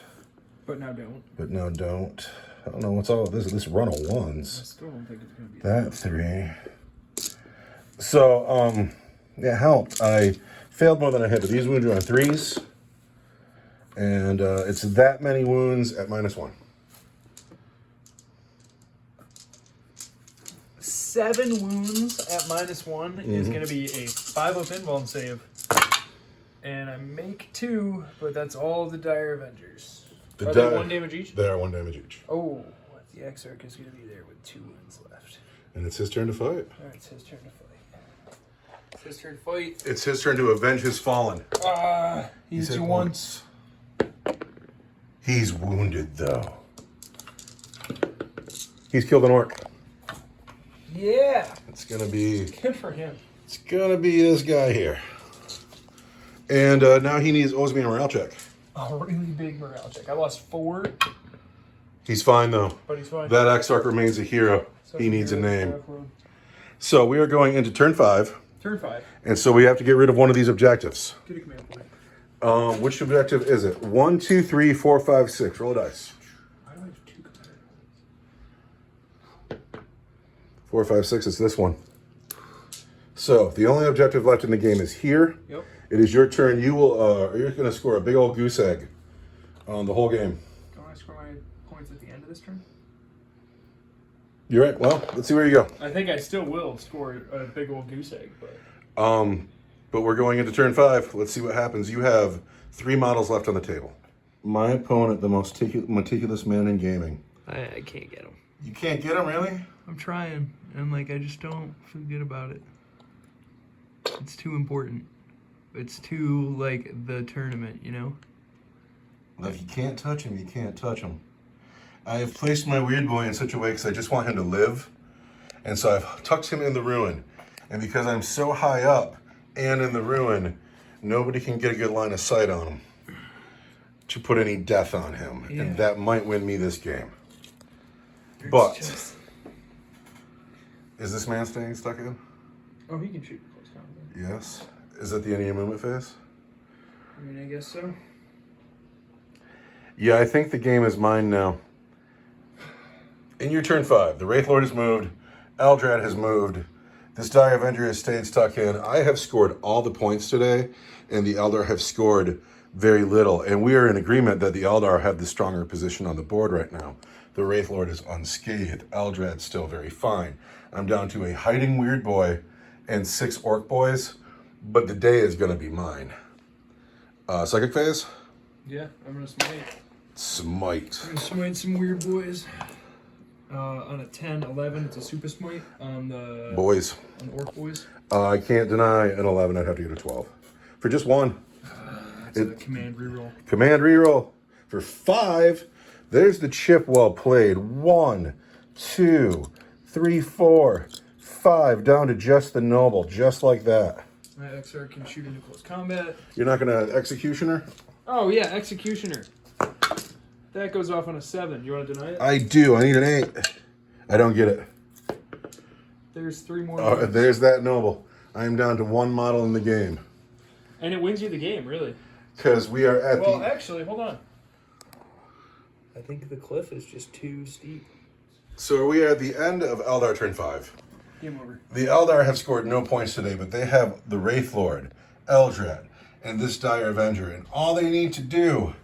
But now don't. But now don't. I don't know what's all this run of 1s. I still don't think it's going to be that 3. So, it helped. I failed more than I hit, but these wound you on 3s. And it's that many wounds at -1. 7 wounds at -1 is going to be a 5-up invuln save. And I make 2, but that's all the Dire Avengers. Are they 1 damage each? They are 1 damage each. Oh, the Exarch is going to be there with 2 wounds left. And it's his turn to fight. Alright, it's his turn to fight. It's his turn to fight. It's his turn to avenge his fallen. He's hit once. He's wounded, though. He's killed an orc. Yeah. It's going to be... Good for him. It's going to be this guy here. And now he owes me a morale check. A really big morale check. I lost 4. He's fine, though. But he's fine. That Exarch remains a hero. So he needs a name. So we are going into turn 5. Turn 5. And so we have to get rid of one of these objectives. Get a command point. Which objective is it? 1, 2, 3, 4, 5, 6. Roll a dice. I don't have 2 command points. 4, 5, 6. It's this one. So the only objective left in the game is here. Yep. It is your turn. You will. You're going to score a big old goose egg on the whole game. Don't I score my points at the end of this turn? You're right. Well, let's see where you go. I think I still will score a big old goose egg, but... But we're going into turn 5. Let's see what happens. You have 3 models left on the table. My opponent, the most meticulous man in gaming. I can't get him. You can't get him, really? I'm trying, and I just don't feel good about it. It's too important. It's too, the tournament, you know? If you can't touch him, you can't touch him. I have placed my Weird Boy in such a way because I just want him to live. And so I've tucked him in the ruin. And because I'm so high up and in the ruin, nobody can get a good line of sight on him to put any death on him. Yeah. And that might win me this game. But, is this man staying stuck in? Oh, he can shoot close combat. Yes. Is that the end of your movement phase? I mean, I guess so. Yeah, I think the game is mine now. In your turn 5, the Wraith Lord has moved. Eldrad has moved. This Dire Avenger has stayed stuck in. I have scored all the points today, and the Eldar have scored very little. And we are in agreement that the Eldar have the stronger position on the board right now. The Wraith Lord is unscathed. Eldrad's still very fine. I'm down to a hiding Weird Boy and 6 Orc boys, but the day is going to be mine. Psychic phase? Yeah, I'm going to smite. Smite. I'm going to smite some Weird Boys. On a 10, 11, it's a super smite on the... Boys. On Orc boys. I can't deny an 11. I'd have to get a 12. For just 1. It's a command reroll. Command reroll. For 5. There's the chip well played. 1, 2, 3, 4, 5. Down to just the Noble. Just like that. My XR can shoot into close combat. You're not going to Executioner? Oh, yeah, Executioner. That goes off on a 7. You want to deny it? I do. I need an 8. I don't get it. There's 3 more. There's that noble. I am down to 1 model in the game. And it wins you the game, really. Because we are at Well, actually, hold on. I think the cliff is just too steep. So we are at the end of Eldar turn 5. Game over. The Eldar have scored no points today, but they have the Wraith Lord, Eldrad, and this Dire Avenger. And all they need to do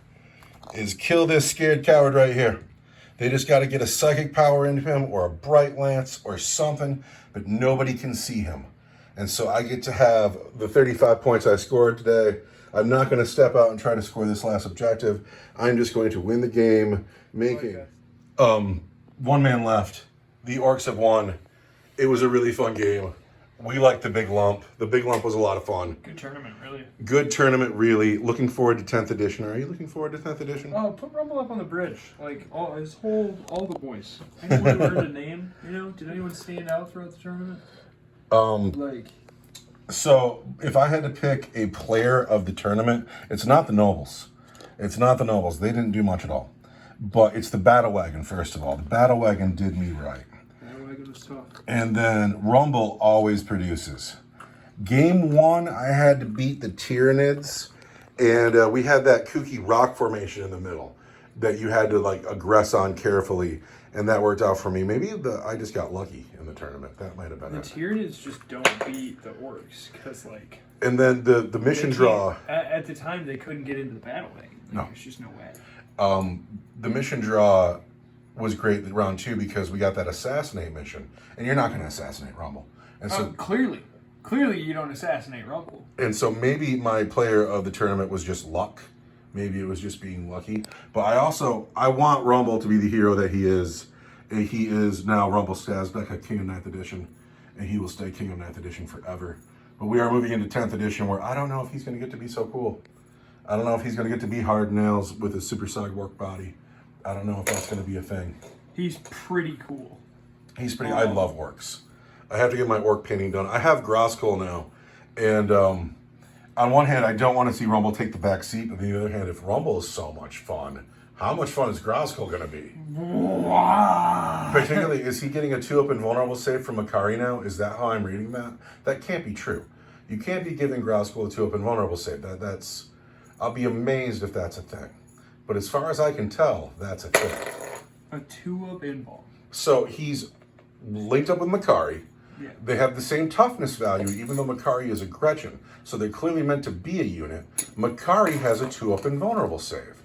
is kill this scared coward right here. They just got to get a psychic power into him or a bright lance or something, but nobody can see him. And so I get to have the 35 points I scored today. I'm not going to step out and try to score this last objective. I'm just going to win the game, making 1 man left. The Orcs have won. It was a really fun game. We liked the big lump. The big lump was a lot of fun. Good tournament, really. Good tournament, really. Looking forward to 10th edition. Are you looking forward to 10th edition? Oh, put Rumble up on the bridge. Like, all the boys. Anyone who earned a name, Did anyone stand out throughout the tournament? So, if I had to pick a player of the tournament, it's not the Nobles. It's not the Nobles. They didn't do much at all. But it's the Battle Wagon, first of all. The Battle Wagon did me right. Battle Wagon was tough. And then Rumble always produces. Game 1, I had to beat the Tyranids. And we had that kooky rock formation in the middle that you had to, aggress on carefully. And that worked out for me. Maybe I just got lucky in the tournament. That might have been it. The Tyranids just don't beat the Orcs. Because, And then the mission draw. At the time, they couldn't get into the Battle Wagon. No. There's just no way. The mission draw was great round 2 because we got that assassinate mission. And you're not going to assassinate Rumble. And so Clearly you don't assassinate Rumble. And so maybe my player of the tournament was just luck. Maybe it was just being lucky. But I want Rumble to be the hero that he is. And he is now Rumble Stazbek, King of 9th Edition. And he will stay King of 9th Edition forever. But we are moving into 10th Edition where I don't know if he's going to get to be so cool. I don't know if he's going to get to be hard nails with his supersonic work body. I don't know if that's going to be a thing. He's pretty cool. I love orcs. I have to get my orc painting done. I have Groskull now. And on one hand, I don't want to see Rumble take the back seat. But on the other hand, if Rumble is so much fun, how much fun is Groskull going to be? Particularly, is he getting a 2-up invulnerable save from Makari now? Is that how I'm reading that? That can't be true. You can't be giving Groskull a 2-up invulnerable save. I'll be amazed if that's a thing. But as far as I can tell, that's a thing. A 2-up invul. So he's linked up with Makari. Yeah. They have the same toughness value, even though Makari is a Gretchen. So they're clearly meant to be a unit. Makari has a 2-up invulnerable save.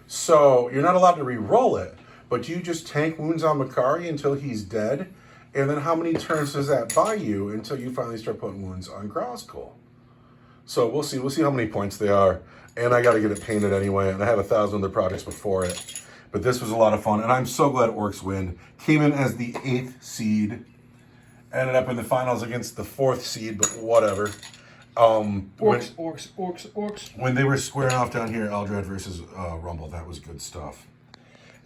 So you're not allowed to re-roll it, but you just tank wounds on Makari until he's dead. And then how many turns does that buy you until you finally start putting wounds on Groskull? So we'll see. We'll see how many points they are. And I got to get it painted anyway. And I have 1,000 other projects before it. But this was a lot of fun. And I'm so glad Orcs win. Came in as the 8th seed. Ended up in the finals against the 4th seed, but whatever. Orcs. When they were squaring off down here, Eldrad versus Rumble, that was good stuff.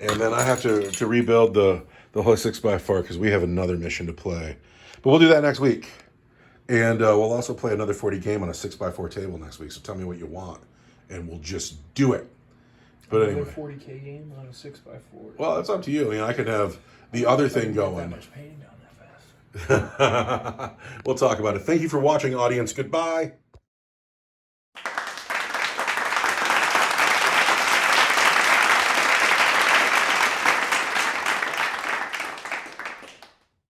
And then I have to rebuild the whole 6x4 because we have another mission to play. But we'll do that next week. And we'll also play another 40 game on a 6x4 table next week. So tell me what you want, and we'll just do it. But another anyway, 40K game on a 6x4. Well, that's up to you. I mean, I could have the other thing going. That much painting down that fast. We'll talk about it. Thank you for watching, audience. Goodbye.